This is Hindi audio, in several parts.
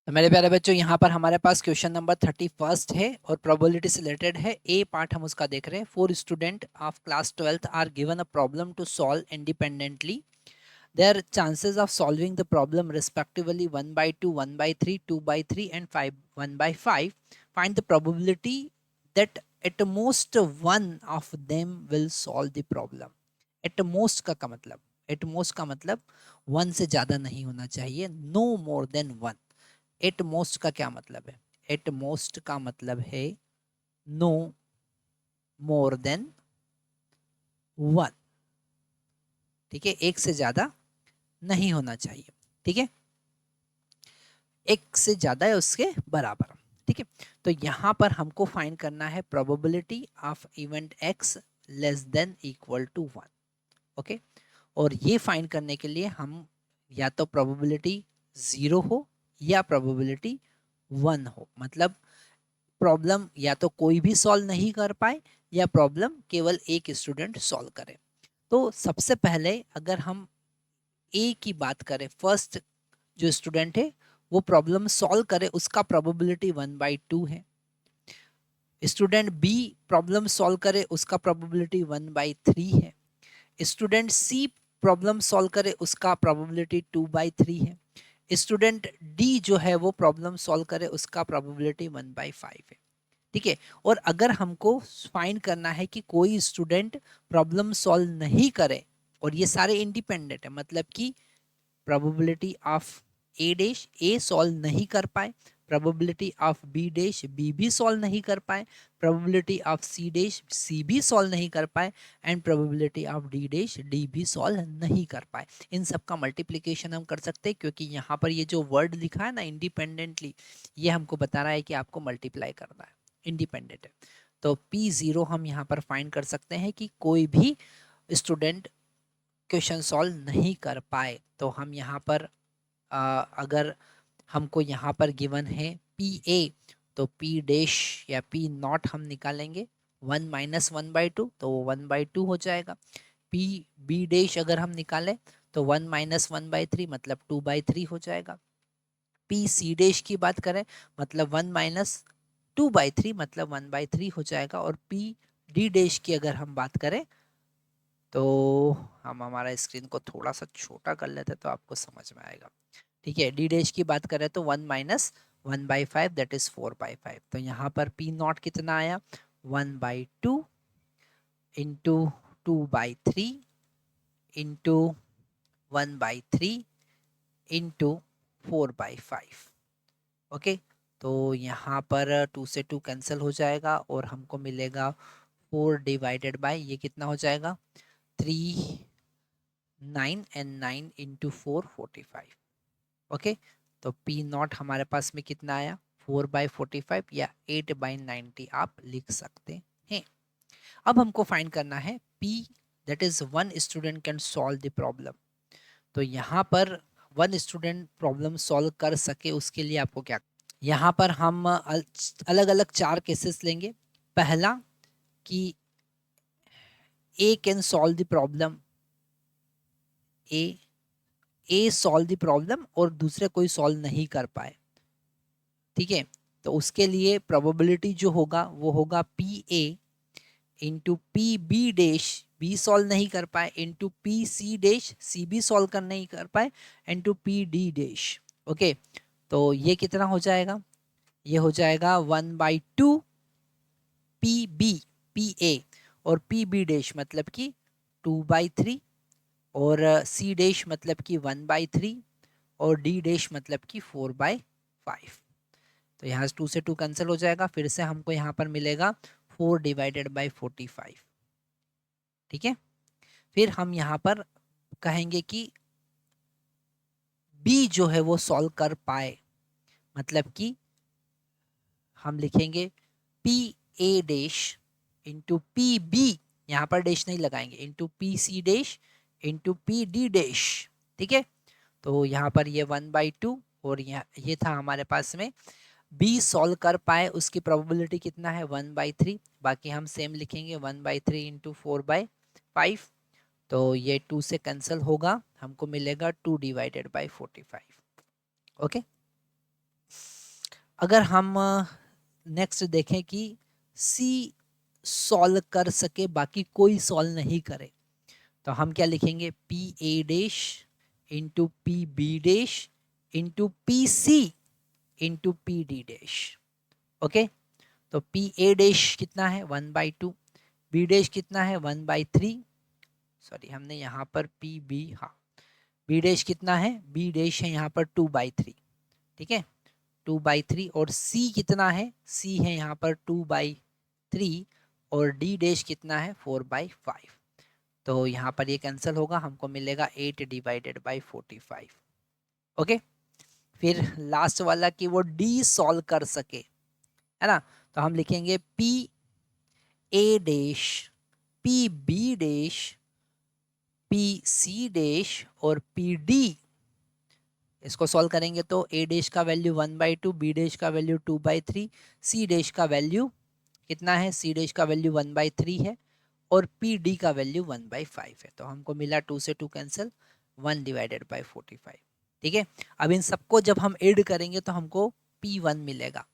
तो मेरे प्यारे बच्चों, यहाँ पर हमारे पास क्वेश्चन नंबर 31 है और प्रोबेबिलिटी से रिलेटेड है। ए पार्ट हम उसका देख रहे हैं। 4 student of class 12th are given a problem to solve independently. Their chances of solving the problem respectively 1/2, 1/3, 2/3 and 1/5। Find the probability that at most one of them will solve the problem. At most का मतलब, एट मोस्ट का मतलब वन से ज्यादा नहीं होना चाहिए, no more than one. At most का क्या मतलब है? एट मोस्ट का मतलब है नो मोर देन वन। ठीक है, एक से ज्यादा नहीं होना चाहिए। ठीक है, एक से ज्यादा है उसके बराबर। ठीक है, तो यहां पर हमको फाइंड करना है probability of event X less than equal to one. Okay, और ये फाइंड करने के लिए हम या तो प्रोबेबिलिटी जीरो हो या प्रोबेबिलिटी वन हो। मतलब प्रॉब्लम या तो कोई भी सॉल्व नहीं कर पाए या प्रॉब्लम केवल एक स्टूडेंट सॉल्व करे। तो सबसे पहले अगर हम ए की बात करें, फर्स्ट जो स्टूडेंट है वो प्रॉब्लम सॉल्व करे, उसका प्रोबेबिलिटी 1/2 है। स्टूडेंट बी प्रॉब्लम सॉल्व करे, उसका प्रोबेबिलिटी 1/3 है। स्टूडेंट सी प्रॉब्लम सॉल्व करे, उसका प्रोबेबिलिटी 2/3 है। स्टूडेंट डी जो है वो प्रॉब्लम सॉल्व करे, उसका प्रोबेबिलिटी 1/5 है। ठीक है, और अगर हमको फाइंड करना है कि कोई स्टूडेंट प्रॉब्लम सॉल्व नहीं करे और ये सारे इंडिपेंडेंट है, मतलब कि probability of A dash A solve नहीं कर पाए, probability of B dash B भी सॉल्व नहीं कर पाए, probability of C dash C भी सॉल्व नहीं कर पाए and probability of D dash D भी सॉल्व नहीं कर पाए। इन सब का मल्टीप्लिकेशन हम कर सकते हैं, क्योंकि यहाँ पर ये जो वर्ड लिखा है ना इंडिपेंडेंटली, ये हमको बता रहा है कि आपको मल्टीप्लाई करना है, इंडिपेंडेंट है। तो P0 हम यहाँ पर फाइंड कर सकते हैं कि कोई भी स्टूडेंट क्वेश्चन सॉल्व नहीं कर पाए। तो हम यहाँ पर अगर हमको यहाँ पर गिवन है PA, तो P डैश या P नॉट हम निकालेंगे 1 - 1/2, तो वो 1/2 हो जाएगा। P B डैश अगर हम निकालें तो 1 - 1/3 मतलब 2/3 हो जाएगा। P C डैश की बात करें मतलब 1 - 2/3 मतलब 1/3 हो जाएगा। और P D डैश की अगर हम बात करें तो हम हमारा स्क्रीन को थोड़ा सा छोटा कर लेते तो आपको समझ में आएगा। ठीक है, डी डैश की बात करें तो 1 - 1/5 दैट इज 4/5। तो यहाँ पर P नॉट कितना आया 1/2 इंटू 2/3 इंटू 1/3 इंटू 4/5। ओके, तो यहाँ पर 2 से 2 कैंसिल हो जाएगा और हमको मिलेगा 4 डिवाइडेड बाय ये कितना हो जाएगा 3 9 एंड 9 इंटू 4 45। ओके, तो P नॉट हमारे पास में कितना आया 4/45 या 8/90 आप लिख सकते हैं। अब हमको फाइंड करना है P that is one student can solve the problem. तो यहाँ पर वन स्टूडेंट प्रॉब्लम सॉल्व कर सके उसके लिए आपको क्या, यहाँ पर हम अलग अलग 4 केसेस लेंगे। पहला कि A can solve the problem, A solve the problem और दूसरे कोई सॉल्व नहीं कर पाए। ठीक है, तो उसके लिए प्रोबेबिलिटी जो होगा वो होगा PA into PB dash B solve नहीं कर pi into PC dash C भी सॉल्व कर नहीं कर pi into PD dash. Okay, तो ये कितना हो जाएगा, ये हो जाएगा 1/2 PB PA और PB डैश मतलब कि 2/3 और C डैश मतलब कि 1/3 और D डैश मतलब कि 4/5। तो यहाँ 2 से 2 कैंसिल हो जाएगा, फिर से हमको यहाँ पर मिलेगा 4 डिवाइडेड बाई 45। ठीक है, फिर हम यहाँ पर कहेंगे कि B जो है वो सॉल्व कर पाए, मतलब कि हम लिखेंगे PA डैश इंटू PB, यहाँ पर डैश नहीं लगाएंगे, into PC dash into PD dash. ठीक है, तो यहाँ पर ये 1/2 और यहाँ ये था हमारे पास में बी सॉल्व कर पाए उसकी प्रोबेबिलिटी कितना है 1/3। बाकी हम सेम लिखेंगे 1/3 इंटू 4/5। तो ये 2 से कैंसिल होगा, हमको मिलेगा 2 डिवाइडेड बाई 45। ओके, अगर हम नेक्स्ट देखें कि सी सॉल्व कर सके बाकी कोई सॉल्व नहीं करे, तो हम क्या लिखेंगे, P A dash into P B dash into P C into P D dash. Okay, तो पी ए डैश कितना है 1/2, बी डैश कितना है 1/3, सॉरी हमने यहाँ पर पी बी, हाँ बी डैश कितना है, बी डैश है यहाँ पर 2/3, ठीक है 2/3, और सी कितना है, सी है यहाँ पर 2/3, और डी डैश कितना है 4/5। तो यहाँ पर ये कैंसिल होगा, हमको मिलेगा 8/45। ओके, फिर लास्ट वाला कि वो डी सॉल्व कर सके, है ना, तो हम लिखेंगे P A dash, P B dash, P C dash और पी डी। इसको सॉल्व करेंगे तो ए डैश का वैल्यू 1/2, बी डैश का वैल्यू 2/3, सी डैश का वैल्यू कितना है, सी डैश का वैल्यू 1/3 है, और पी डी का वैल्यू 1/5 है। तो हमको मिला 2 से 2 कैंसिल, 1/45। ठीक है, अब इन सबको जब हम ऐड करेंगे तो हमको P1 मिलेगा।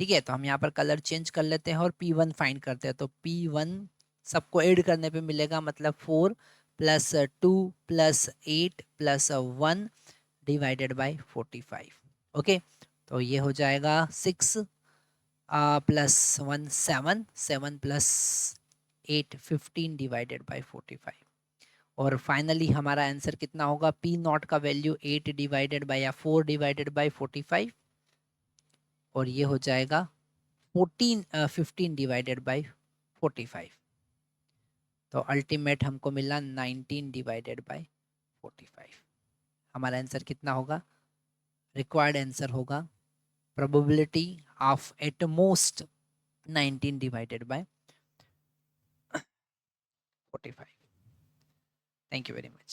ठीक है, तो हम यहाँ पर कलर चेंज कर लेते हैं और P1 फाइंड करते हैं। तो P1 सबको ऐड करने पे मिलेगा, मतलब 4 + 2 + 8 + 1 डिवाइडेड बाय 45। ओके, तो ये हो जाएगा 6 + 1 7, 7 + 8 15 डिवाइडेड बाय 45। और फाइनली हमारा आंसर कितना होगा, पी नॉट का वैल्यू 8 डिवाइडेड बाय या 4 डिवाइडेड बाय 45, और ये हो जाएगा 15 डिवाइडेड बाय 45। तो अल्टीमेट हमको मिला 19 डिवाइडेड बाय 45। हमारा आंसर कितना होगा, रिक्वायर्ड आंसर होगा probability of at most 19 divided by 45। Thank you very much.